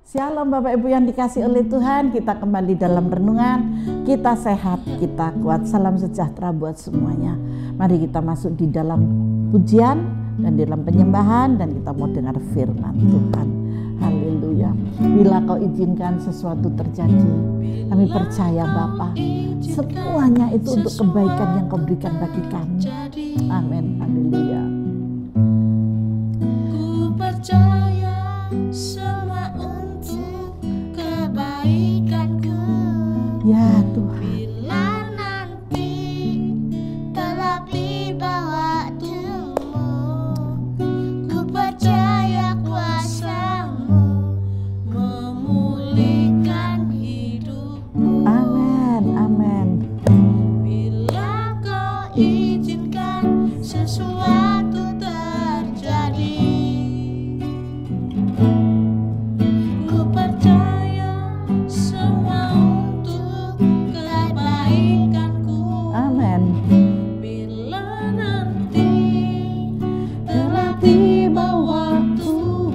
Shalom Bapak Ibu yang dikasih oleh Tuhan, kita kembali dalam renungan, kita sehat, kita kuat, salam sejahtera buat semuanya. Mari kita masuk di dalam pujian dan di dalam penyembahan dan kita mau dengar firman Tuhan. Haleluya. Bila kau izinkan sesuatu terjadi, kami percaya Bapa, semuanya itu untuk kebaikan yang kau berikan bagi kami. Amin. Haleluya. Ku percaya semua untuk kebaikanku. Ya Tuhan. Bila nanti telah tiba waktumu, ku percaya kuasa-Mu memulihkan hidupku. Amin. Amin. Bila kau izinkan sesuatu terjadi, ku percaya semua untuk kebaikanku. Amin. Bila nanti telah tiba waktumu,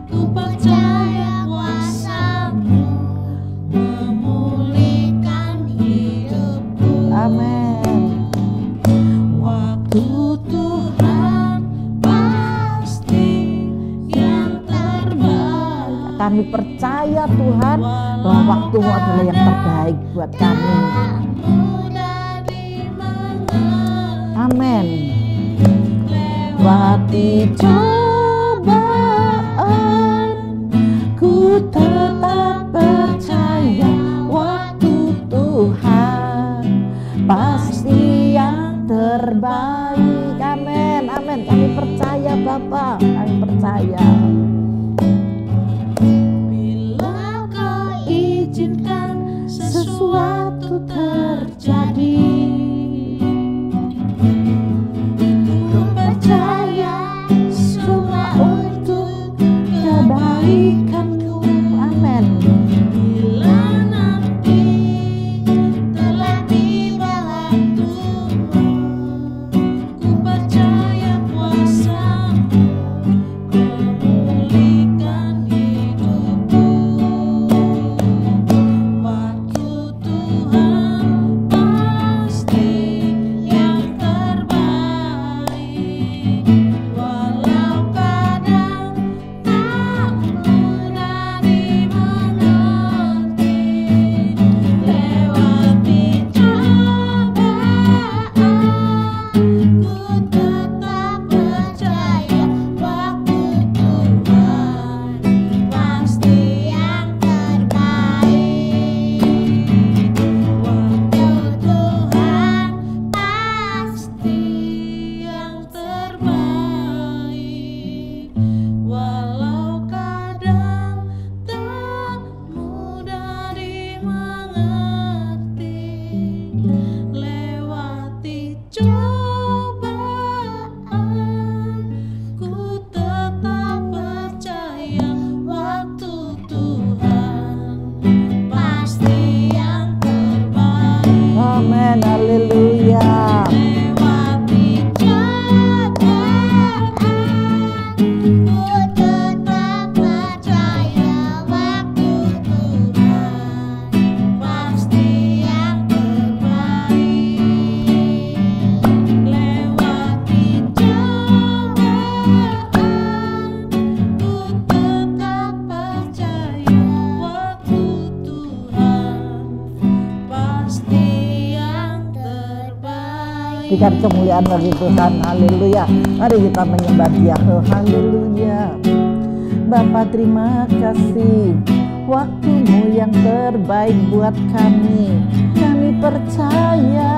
ku percaya kuasa-Mu memulihkan hidupku. Amin. Waktu Tuhan pasti yang terbaik. Kami percaya Tuhan bahwa waktu-Mu adalah yang terbaik buat kami. Mudah dimengerti. Amin. Lewati cobaan, ku tetap percaya waktu Tuhan pasti yang terbaik. Amin. Amin. Kami percaya Bapa, kami percaya. Bila kau izinkan sesuatu terjadi, ku percaya semua untuk kebaikanku. Amin. Bila nanti telah tiba waktumu, ku percaya kuasa-Mu memulihkan hidupku. Waktu Tuhan pasti yang terbaik, walau kadang tak mudah dimengerti. Lewati cobaan, ku tetap percaya waktu Tuhan pasti yang terbaik. Waktu Tuhan pasti yang terbaik, walau kadang tak mudah dimengerti. Lewati cobaan, ku tetap percaya waktu Tuhan pasti yang terbaik. Amin. Haleluya. Lewati cobaan, ku tetap percaya waktu Tuhan pasti yang terbaik. Lewati cobaan, ku tetap percaya waktu Tuhan pasti yang terbaik. Berikan kemuliaan bagi Tuhan. Haleluya. Mari kita menyembah Dia. Haleluya. Bapa, terima kasih waktu-Mu yang terbaik buat kami. Kami percaya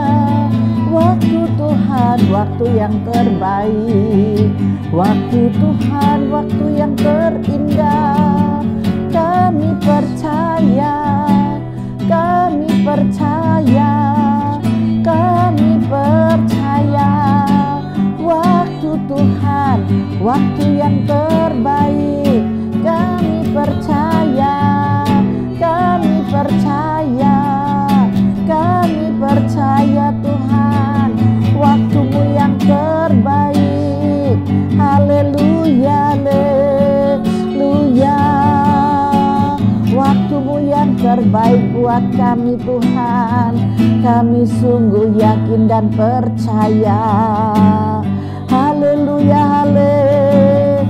waktu Tuhan, waktu yang terbaik. Waktu Tuhan, waktu yang terindah. Kami percaya, kami percaya, kami percaya waktu Tuhan, waktu yang terbaik. Kami percaya, kami percaya, kami percaya Tuhan, waktu-Mu yang terbaik. Haleluya, haleluya. kami sungguh yakin dan percaya. Haleluya, haleluya.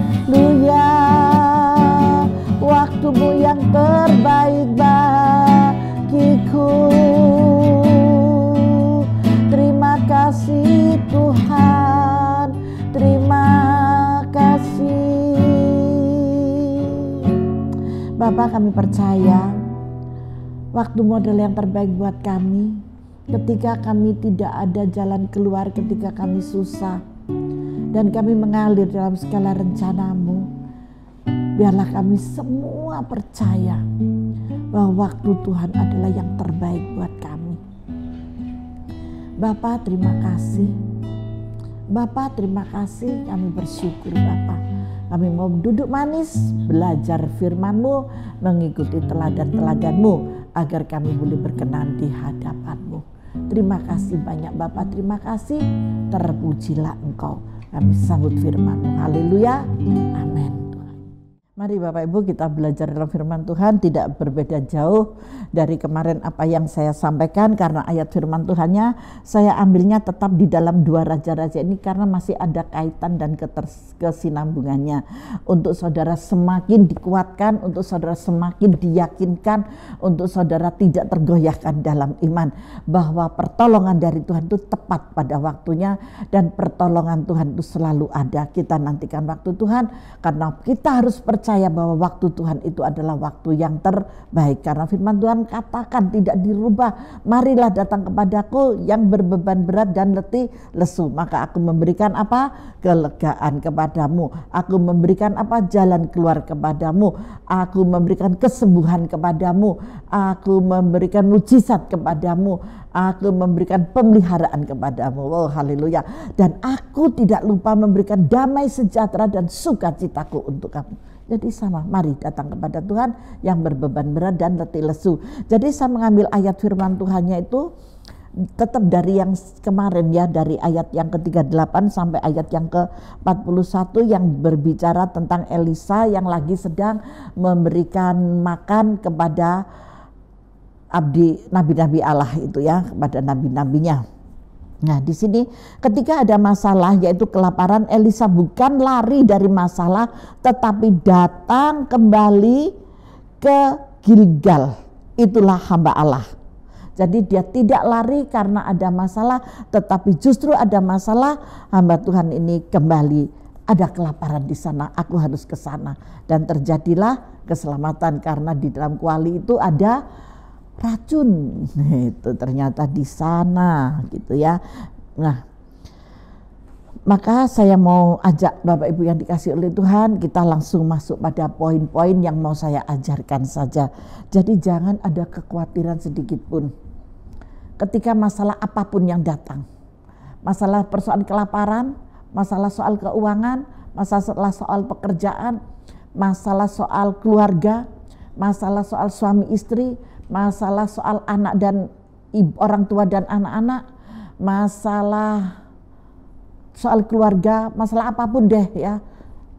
Waktumu yang terbaik bagiku. Terima kasih Tuhan, terima kasih. Bapa, kami percaya waktumu adalah yang terbaik buat kami. Ketika kami tidak ada jalan keluar, ketika kami susah dan kami mengalir dalam segala rencanamu, biarlah kami semua percaya bahwa waktu Tuhan adalah yang terbaik buat kami. Bapa, terima kasih. Bapa, terima kasih. Kami bersyukur Bapa. Kami mau duduk manis, belajar firman-Mu, mengikuti teladan-teladan-Mu, agar kami boleh berkenan di hadapan-Mu. Terima kasih banyak Bapa, terima kasih. Terpujilah Engkau. Kami sambut firman-Mu. Haleluya. Amin. Mari Bapak Ibu kita belajar dalam firman Tuhan, tidak berbeda jauh dari kemarin apa yang saya sampaikan, karena ayat firman Tuhannya saya ambilnya tetap di dalam 2 Raja-Raja ini karena masih ada kaitan dan kesinambungannya. Untuk saudara semakin dikuatkan, untuk saudara semakin diyakinkan, untuk saudara tidak tergoyahkan dalam iman bahwa pertolongan dari Tuhan itu tepat pada waktunya dan pertolongan Tuhan itu selalu ada. Kita nantikan waktu Tuhan karena kita harus percaya bahwa waktu Tuhan itu adalah waktu yang terbaik, karena firman Tuhan katakan tidak dirubah. Marilah datang kepadaku yang berbeban berat dan letih lesu, maka aku memberikan apa? Kelegaan kepadamu. Aku memberikan apa? Jalan keluar kepadamu. Aku memberikan kesembuhan kepadamu. Aku memberikan mujizat kepadamu. Aku memberikan pemeliharaan kepadamu. Oh haleluya. Dan aku tidak lupa memberikan damai sejahtera dan sukacitaku untuk kamu. Jadi sama, mari datang kepada Tuhan yang berbeban berat dan letih lesu. Jadi saya mengambil ayat firman Tuhannya itu tetap dari yang kemarin ya, dari ayat yang ke-38 sampai ayat yang ke-41 yang berbicara tentang Elisa yang lagi sedang memberikan makan kepada abdi nabi-nabi Allah itu ya, kepada nabi-nabinya. Nah di sini ketika ada masalah yaitu kelaparan, Elisa bukan lari dari masalah tetapi datang kembali ke Gilgal. Itulah hamba Allah. Jadi dia tidak lari karena ada masalah, tetapi justru ada masalah, hamba Tuhan ini kembali. Ada kelaparan di sana, aku harus ke sana. Dan terjadilah keselamatan karena di dalam kuali itu ada racun. Itu ternyata di sana gitu ya. Nah, maka saya mau ajak Bapak Ibu yang dikasih oleh Tuhan, kita langsung masuk pada poin-poin yang mau saya ajarkan saja. Jadi jangan ada kekhawatiran sedikit pun ketika masalah apapun yang datang. Masalah persoalan kelaparan, masalah soal keuangan, masalah soal pekerjaan, masalah soal keluarga, masalah soal suami istri, masalah soal anak dan orang tua dan anak-anak, masalah soal keluarga, masalah apapun deh ya.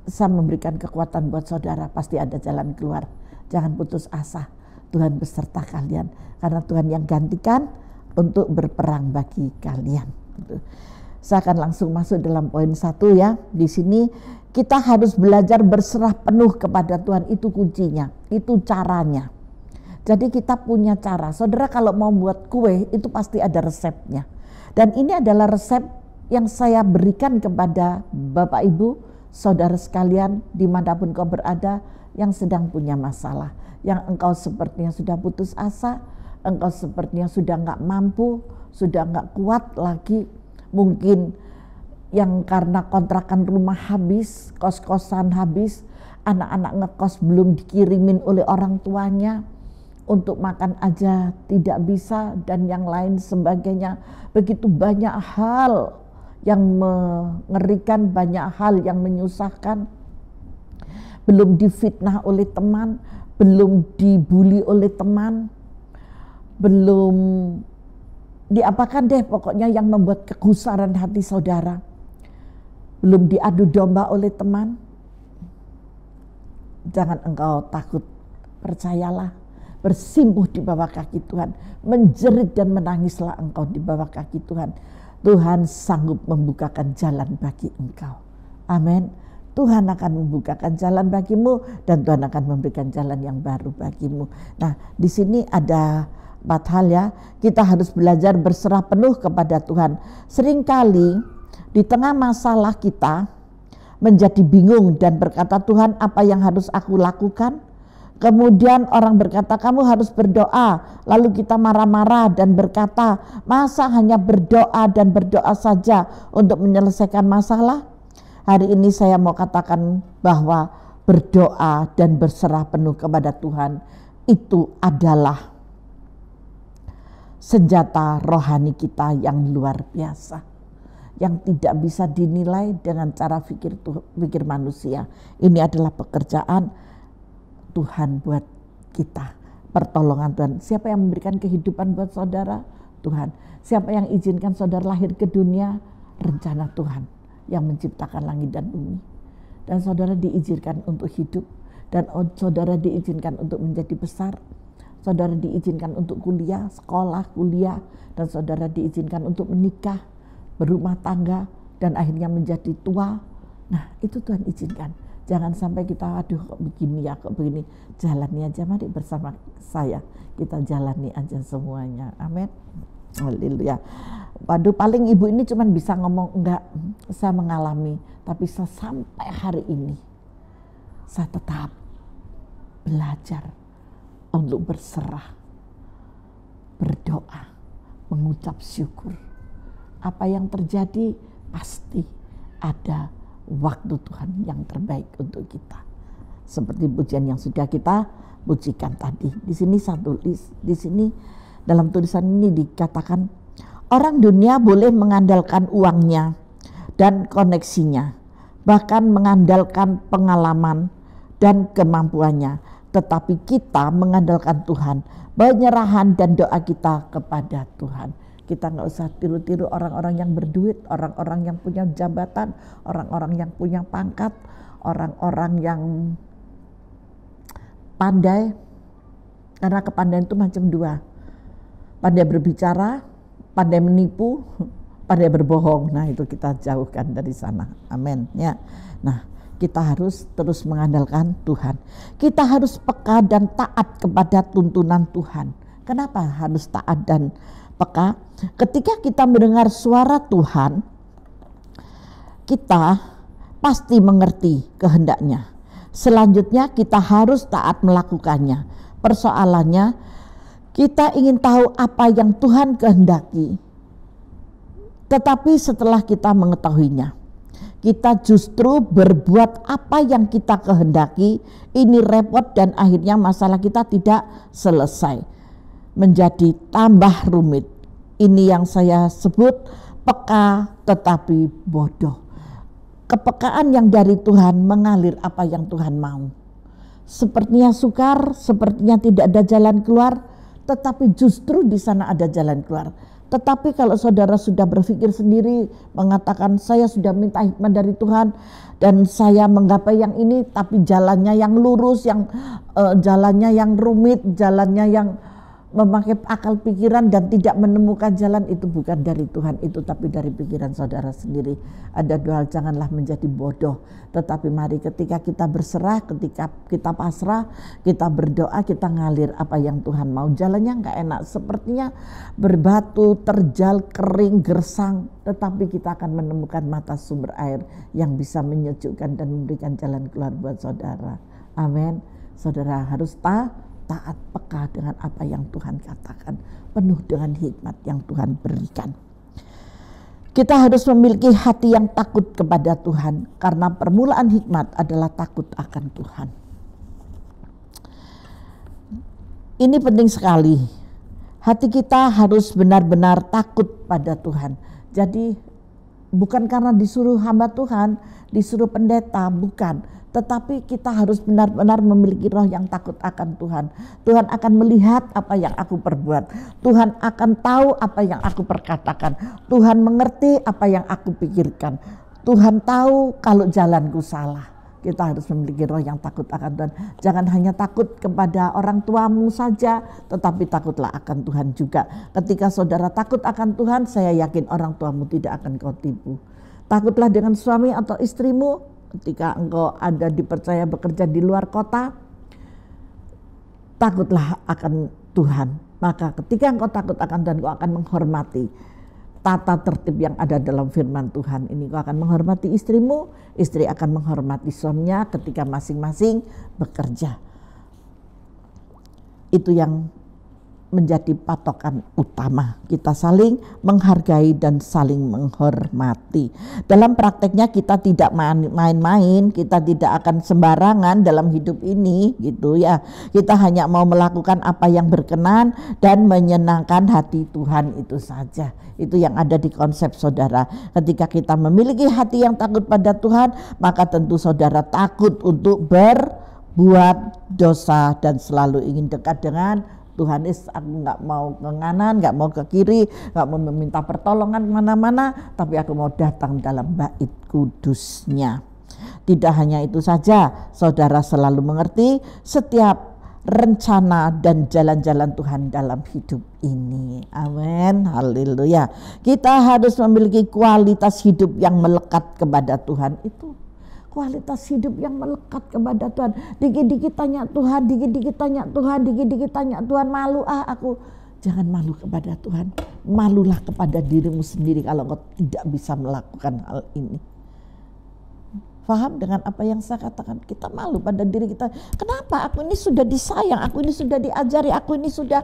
Saya memberikan kekuatan buat saudara, pasti ada jalan keluar. Jangan putus asa, Tuhan beserta kalian. Karena Tuhan yang gantikan untuk berperang bagi kalian. Saya akan langsung masuk dalam poin 1 ya. Di sini kita harus belajar berserah penuh kepada Tuhan, itu kuncinya, itu caranya. Jadi kita punya cara. Saudara kalau mau buat kue itu pasti ada resepnya. Dan ini adalah resep yang saya berikan kepada Bapak Ibu, saudara sekalian dimanapun kau berada yang sedang punya masalah. Yang engkau sepertinya sudah putus asa, engkau sepertinya sudah nggak mampu, sudah nggak kuat lagi. Mungkin yang karena kontrakan rumah habis, kos-kosan habis, anak-anak ngekos belum dikirimin oleh orang tuanya. Untuk makan aja tidak bisa dan yang lain sebagainya. Begitu banyak hal yang mengerikan, banyak hal yang menyusahkan. Belum difitnah oleh teman, belum dibully oleh teman, belum diapakan deh pokoknya yang membuat kegusaran hati saudara. Belum diadu domba oleh teman. Jangan engkau takut, percayalah. bersimpuh di bawah kaki Tuhan, menjerit dan menangislah engkau di bawah kaki Tuhan. Tuhan sanggup membukakan jalan bagi engkau. Amin. Tuhan akan membukakan jalan bagimu dan Tuhan akan memberikan jalan yang baru bagimu. Nah, di sini ada 4 hal ya. Kita harus belajar berserah penuh kepada Tuhan. Seringkali di tengah masalah kita menjadi bingung dan berkata, Tuhan, apa yang harus aku lakukan? Kemudian orang berkata, kamu harus berdoa. Lalu kita marah-marah dan berkata, masa hanya berdoa dan berdoa saja untuk menyelesaikan masalah? Hari ini saya mau katakan bahwa berdoa dan berserah penuh kepada Tuhan itu adalah senjata rohani kita yang luar biasa, yang tidak bisa dinilai dengan cara pikir manusia. Ini adalah pekerjaan Tuhan buat kita, pertolongan Tuhan. Siapa yang memberikan kehidupan buat saudara? Tuhan. Siapa yang izinkan saudara lahir ke dunia? Rencana Tuhan yang menciptakan langit dan bumi. Dan saudara diizinkan untuk hidup, dan saudara diizinkan untuk menjadi besar. Saudara diizinkan untuk kuliah, sekolah, kuliah, dan saudara diizinkan untuk menikah, berumah tangga, dan akhirnya menjadi tua. Nah, itu Tuhan izinkan. Jangan sampai kita, aduh kok begini ya, kok begini. Jalani aja, mari bersama saya. Kita jalani aja semuanya. Amin. Haleluya. Waduh, paling ibu ini cuma bisa ngomong, enggak, saya mengalami. Tapi sampai hari ini, saya tetap belajar untuk berserah, berdoa, mengucap syukur. Apa yang terjadi pasti ada waktu Tuhan yang terbaik untuk kita. Seperti pujian yang sudah kita pujikan tadi. Di sini di sini dalam tulisan ini dikatakan, orang dunia boleh mengandalkan uangnya dan koneksinya, bahkan mengandalkan pengalaman dan kemampuannya, tetapi kita mengandalkan Tuhan, penyerahan dan doa kita kepada Tuhan. Kita nggak usah tiru-tiru orang-orang yang berduit, orang-orang yang punya jabatan, orang-orang yang punya pangkat, orang-orang yang pandai. Karena kepandaian itu macam 2. Pandai berbicara, pandai menipu, pandai berbohong. Nah, itu kita jauhkan dari sana. Amin. Ya. Nah, kita harus terus mengandalkan Tuhan. Kita harus peka dan taat kepada tuntunan Tuhan. Kenapa harus taat dan peka? Ketika kita mendengar suara Tuhan, kita pasti mengerti kehendaknya. Selanjutnya kita harus taat melakukannya. Persoalannya, kita ingin tahu apa yang Tuhan kehendaki, tetapi setelah kita mengetahuinya, kita justru berbuat apa yang kita kehendaki. Ini repot dan akhirnya masalah kita tidak selesai, menjadi tambah rumit. Ini yang saya sebut peka tetapi bodoh. Kepekaan yang dari Tuhan mengalir apa yang Tuhan mau. Sepertinya sukar, sepertinya tidak ada jalan keluar, tetapi justru di sana ada jalan keluar. Tetapi kalau saudara sudah berpikir sendiri, mengatakan saya sudah minta hikmat dari Tuhan dan saya menggapai yang ini, tapi jalannya yang lurus, jalannya yang rumit, jalannya yang memakai akal pikiran dan tidak menemukan jalan, itu bukan dari Tuhan, itu tapi dari pikiran saudara sendiri. Ada 2 hal, janganlah menjadi bodoh, tetapi mari ketika kita berserah, ketika kita pasrah, kita berdoa, kita ngalir apa yang Tuhan mau. Jalannya enggak enak, sepertinya berbatu, terjal, kering, gersang, tetapi kita akan menemukan mata sumber air yang bisa menyejukkan dan memberikan jalan keluar buat saudara. Amin. Saudara harus taat, peka dengan apa yang Tuhan katakan, penuh dengan hikmat yang Tuhan berikan. Kita harus memiliki hati yang takut kepada Tuhan, karena permulaan hikmat adalah takut akan Tuhan. Ini penting sekali. Hati kita harus benar-benar takut pada Tuhan. Jadi bukan karena disuruh hamba Tuhan, disuruh pendeta, bukan. Tetapi kita harus benar-benar memiliki roh yang takut akan Tuhan. Tuhan akan melihat apa yang aku perbuat. Tuhan akan tahu apa yang aku perkatakan. Tuhan mengerti apa yang aku pikirkan. Tuhan tahu kalau jalanku salah. kita harus memiliki roh yang takut akan Tuhan. Jangan hanya takut kepada orang tuamu saja, tetapi takutlah akan Tuhan juga. Ketika saudara takut akan Tuhan, saya yakin orang tuamu tidak akan kau tipu. Takutlah dengan suami atau istrimu ketika engkau ada dipercaya bekerja di luar kota. Takutlah akan Tuhan. Maka ketika engkau takut akan Tuhan, engkau akan menghormati tata tertib yang ada dalam firman Tuhan ini. Kau akan menghormati istrimu, istri akan menghormati suaminya ketika masing-masing bekerja. Itu yang menjadi patokan utama. Kita saling menghargai dan saling menghormati. Dalam prakteknya kita tidak main-main, kita tidak akan sembarangan dalam hidup ini gitu ya. Kita hanya mau melakukan apa yang berkenan dan menyenangkan hati Tuhan, itu saja. Itu yang ada di konsep saudara. Ketika kita memiliki hati yang takut pada Tuhan, maka tentu saudara takut untuk berbuat dosa dan selalu ingin dekat dengan Tuhan. Aku nggak mau ke kanan, nggak mau ke kiri, nggak mau meminta pertolongan kemana-mana, tapi aku mau datang dalam bait kudusnya. Tidak hanya itu saja, saudara selalu mengerti setiap rencana dan jalan-jalan Tuhan dalam hidup ini. Amin, haleluya. Kita harus memiliki kualitas hidup yang melekat kepada Tuhan. Itu kualitas hidup yang melekat kepada Tuhan. Dikit-dikit tanya Tuhan, dikit-dikit tanya Tuhan, dikit-dikit tanya Tuhan, malu aku. Jangan malu kepada Tuhan. Malulah kepada dirimu sendiri kalau engkau tidak bisa melakukan hal ini. Paham dengan apa yang saya katakan? Kita malu pada diri kita. Kenapa? Aku ini sudah disayang, aku ini sudah diajari, aku ini sudah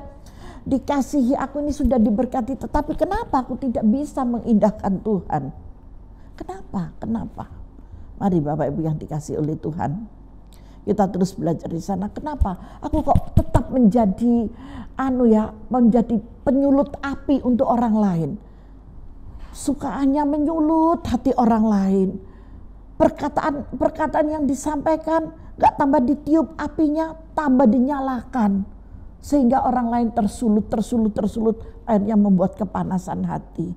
dikasihi, aku ini sudah diberkati. Tetapi kenapa aku tidak bisa mengindahkan Tuhan? Kenapa? Kenapa? Mari Bapak Ibu yang dikasihi oleh Tuhan, kita terus belajar di sana. Kenapa aku kok tetap menjadi menjadi penyulut api untuk orang lain? Sukaannya menyulut hati orang lain. Perkataan yang disampaikan gak tambah ditiup apinya, tambah dinyalakan. Sehingga orang lain tersulut, akhirnya membuat kepanasan hati.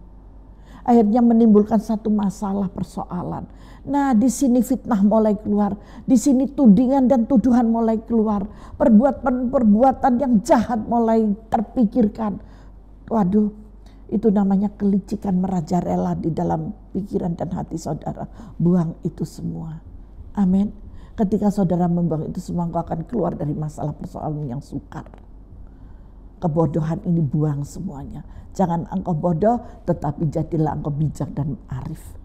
Akhirnya menimbulkan satu masalah persoalan. Nah, di sini fitnah mulai keluar, di sini tudingan dan tuduhan mulai keluar, perbuatan yang jahat mulai terpikirkan. Waduh, itu namanya kelicikan merajalela di dalam pikiran dan hati saudara. Buang itu semua. Amin. Ketika saudara membuang itu semua, engkau akan keluar dari masalah persoalan yang sukar. Kebodohan ini buang semuanya. Jangan engkau bodoh, tetapi jadilah engkau bijak dan arif.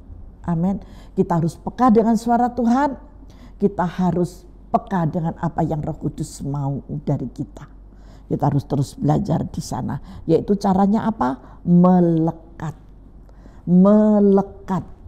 Amin. Kita harus peka dengan suara Tuhan. Kita harus peka dengan apa yang Roh Kudus mau dari kita. Kita harus terus belajar di sana. Yaitu caranya apa? Melekat.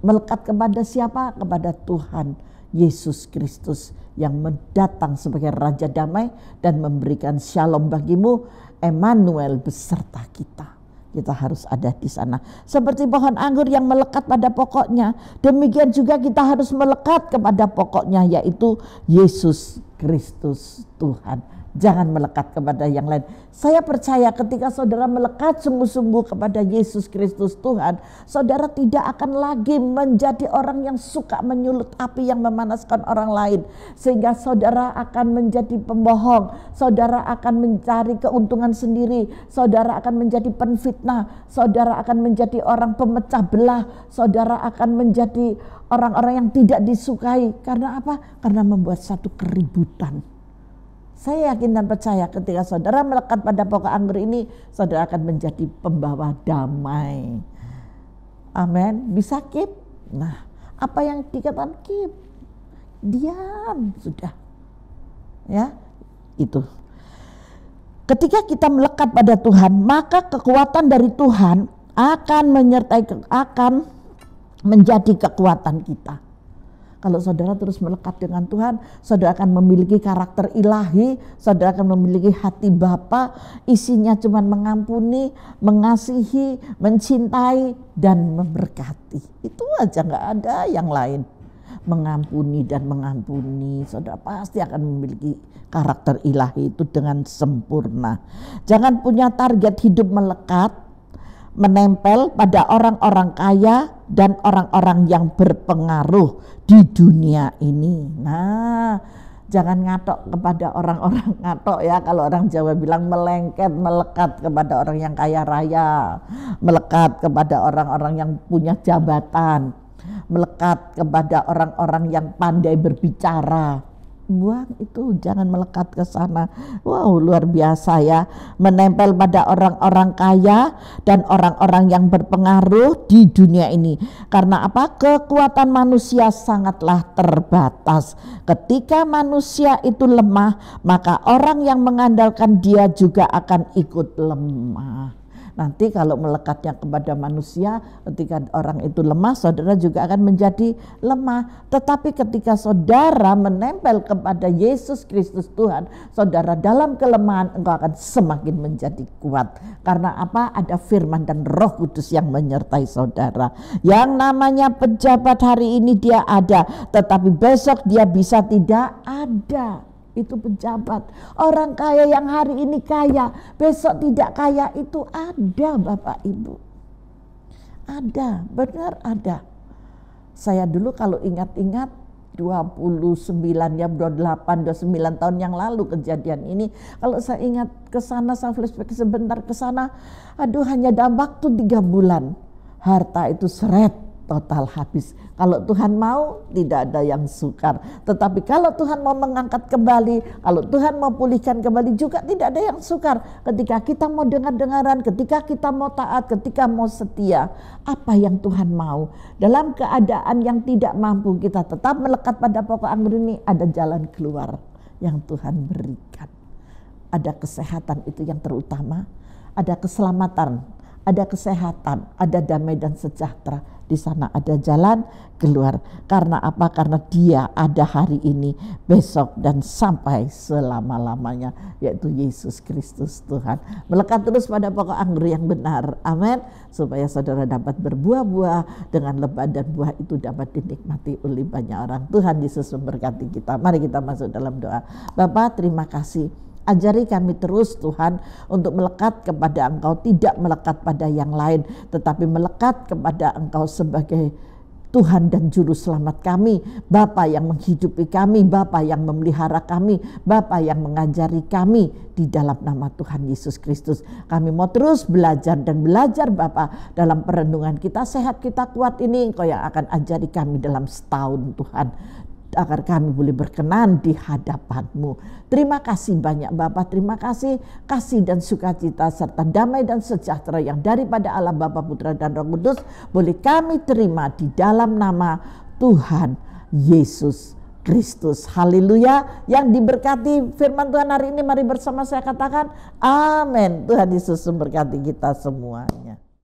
Melekat kepada siapa? Kepada Tuhan Yesus Kristus yang mendatang sebagai Raja Damai dan memberikan shalom bagimu, Emmanuel beserta kita. Kita harus ada di sana. Seperti pohon anggur yang melekat pada pokoknya, demikian juga kita harus melekat kepada pokoknya, yaitu Yesus Kristus Tuhan. Jangan melekat kepada yang lain. Saya percaya ketika saudara melekat sungguh-sungguh kepada Yesus Kristus Tuhan, saudara tidak akan lagi menjadi orang yang suka menyulut api yang memanaskan orang lain. Sehingga saudara akan menjadi pembohong, saudara akan mencari keuntungan sendiri, saudara akan menjadi penfitnah, saudara akan menjadi orang pemecah belah, saudara akan menjadi orang-orang yang tidak disukai. Karena apa? Karena membuat satu keributan. Saya yakin dan percaya ketika saudara melekat pada pokok anggur ini, saudara akan menjadi pembawa damai. Amin. Bisa keep? Nah, apa yang dikatakan keep? Diam, sudah. Ya, itu. Ketika kita melekat pada Tuhan, maka kekuatan dari Tuhan akan menjadi kekuatan kita. Kalau saudara terus melekat dengan Tuhan, saudara akan memiliki karakter ilahi, saudara akan memiliki hati Bapa, isinya cuma mengampuni, mengasihi, mencintai, dan memberkati. Itu aja, nggak ada yang lain. Mengampuni dan mengampuni, saudara pasti akan memiliki karakter ilahi itu dengan sempurna. Jangan punya target hidup melekat, menempel pada orang-orang kaya dan orang-orang yang berpengaruh di dunia ini. Nah, jangan ngatok kepada orang-orang, ngatok ya, kalau orang Jawa bilang melengket, melekat kepada orang yang kaya raya, melekat kepada orang-orang yang punya jabatan, melekat kepada orang-orang yang pandai berbicara. Buang itu, jangan melekat ke sana. Wow, luar biasa ya, menempel pada orang-orang kaya dan orang-orang yang berpengaruh di dunia ini. Karena apa? Kekuatan manusia sangatlah terbatas. Ketika manusia itu lemah, maka orang yang mengandalkan dia juga akan ikut lemah. Nanti kalau melekatnya kepada manusia, ketika orang itu lemah, saudara juga akan menjadi lemah. Tetapi ketika saudara menempel kepada Yesus Kristus Tuhan, saudara dalam kelemahan engkau akan semakin menjadi kuat. Karena apa? Ada firman dan Roh Kudus yang menyertai saudara. Yang namanya pejabat hari ini dia ada, tetapi besok dia bisa tidak ada. Itu pejabat. Orang kaya yang hari ini kaya, besok tidak kaya, itu ada Bapak Ibu. Ada, benar ada. Saya dulu kalau ingat-ingat 29 ya, 28, 29 tahun yang lalu kejadian ini. Kalau saya ingat ke sana, saya flashback sebentar ke sana, aduh, hanya dalam waktu 3 bulan harta itu seret, total habis. Kalau Tuhan mau, tidak ada yang sukar. Tetapi kalau Tuhan mau mengangkat kembali, kalau Tuhan mau pulihkan kembali, juga tidak ada yang sukar. Ketika kita mau dengar-dengaran, ketika kita mau taat, ketika mau setia, apa yang Tuhan mau. Dalam keadaan yang tidak mampu, kita tetap melekat pada pokok anggur ini, ada jalan keluar yang Tuhan berikan. Ada kesehatan, itu yang terutama. Ada keselamatan, ada kesehatan, ada damai dan sejahtera. Di sana ada jalan keluar. Karena apa? Karena dia ada hari ini, besok, dan sampai selama-lamanya, yaitu Yesus Kristus Tuhan. Melekat terus pada pokok anggur yang benar. Amin. Supaya saudara dapat berbuah-buah dengan lebat, dan buah itu dapat dinikmati oleh banyak orang. Tuhan Yesus memberkati kita. Mari kita masuk dalam doa. Bapa, terima kasih. Ajari kami terus Tuhan untuk melekat kepada Engkau, tidak melekat pada yang lain, tetapi melekat kepada Engkau sebagai Tuhan dan Juru Selamat kami, Bapa yang menghidupi kami, Bapa yang memelihara kami, Bapa yang mengajari kami. Di dalam nama Tuhan Yesus Kristus kami mau terus belajar dan belajar Bapa, dalam perenungan kita sehat, kita kuat ini Engkau yang akan ajari kami dalam setahun Tuhan, agar kami boleh berkenan di hadapan-Mu. Terima kasih banyak Bapa, terima kasih kasih dan sukacita serta damai dan sejahtera yang daripada Allah Bapa, Putra dan Roh Kudus boleh kami terima di dalam nama Tuhan Yesus Kristus. Haleluya. Yang diberkati firman Tuhan hari ini, mari bersama saya katakan amin. Tuhan Yesus memberkati kita semuanya.